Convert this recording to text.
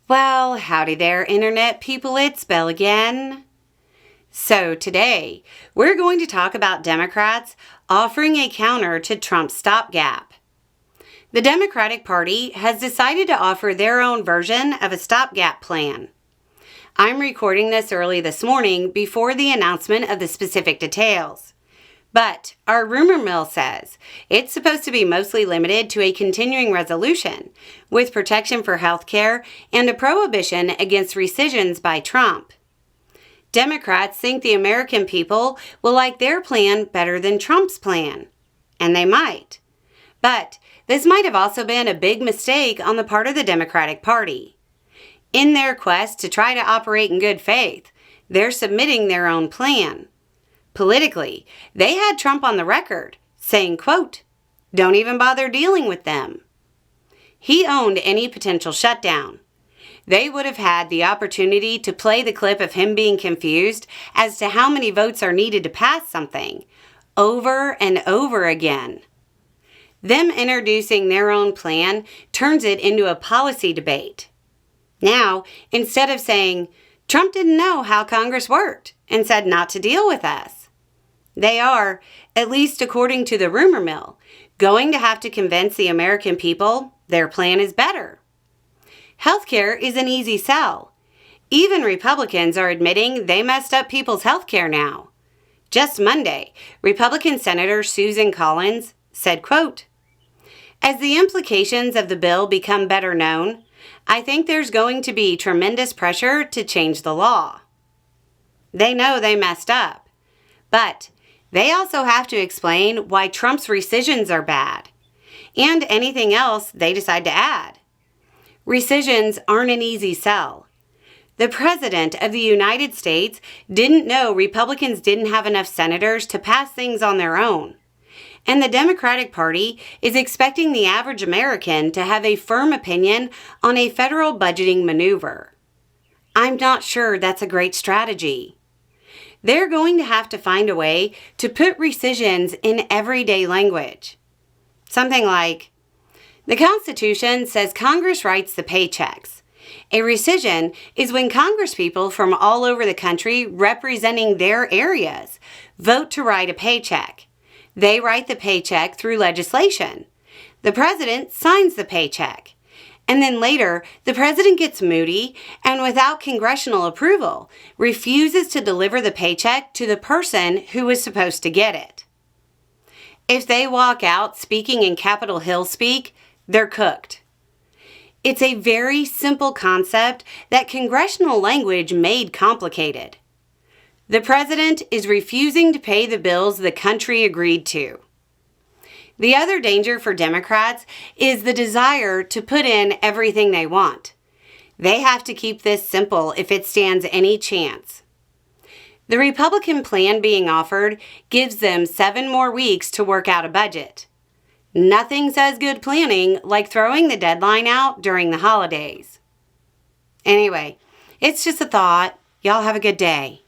Well, howdy there, Internet people, it's Belle again. So today, we're going to talk about Democrats offering a counter to Trump's stopgap. The Democratic Party has decided to offer their own version of a stopgap plan. I'm recording this early this morning before the announcement of the specific details. But our rumor mill says it's supposed to be mostly limited to a continuing resolution with protection for health care and a prohibition against rescissions by Trump. Democrats think the American people will like their plan better than Trump's plan. And they might. But this might have also been a big mistake on the part of the Democratic Party. In their quest to try to operate in good faith, they're submitting their own plan. Politically, they had Trump on the record, saying, quote, "Don't even bother dealing with them." He owned any potential shutdown. They would have had the opportunity to play the clip of him being confused as to how many votes are needed to pass something, over and over again. Them introducing their own plan turns it into a policy debate. Now, instead of saying, Trump didn't know how Congress worked and said not to deal with us, they are, at least according to the rumor mill, going to have to convince the American people their plan is better. Healthcare is an easy sell. Even Republicans are admitting they messed up people's healthcare now. Just Monday, Republican Senator Susan Collins said, quote, "As the implications of the bill become better known, I think there's going to be tremendous pressure to change the law." They know they messed up, but they also have to explain why Trump's rescissions are bad, and anything else they decide to add. Rescissions aren't an easy sell. The President of the United States didn't know Republicans didn't have enough senators to pass things on their own. And the Democratic Party is expecting the average American to have a firm opinion on a federal budgeting maneuver. I'm not sure that's a great strategy. They're going to have to find a way to put rescissions in everyday language. Something like, the Constitution says Congress writes the paychecks. A rescission is when Congresspeople from all over the country representing their areas vote to write a paycheck. They write the paycheck through legislation. The president signs the paycheck. And then later, the president gets moody and without congressional approval, refuses to deliver the paycheck to the person who was supposed to get it. If they walk out speaking in Capitol Hill speak, they're cooked. It's a very simple concept that congressional language made complicated. The president is refusing to pay the bills the country agreed to. The other danger for Democrats is the desire to put in everything they want. They have to keep this simple if it stands any chance. The Republican plan being offered gives them 7 more weeks to work out a budget. Nothing says good planning like throwing the deadline out during the holidays. Anyway, it's just a thought. Y'all have a good day.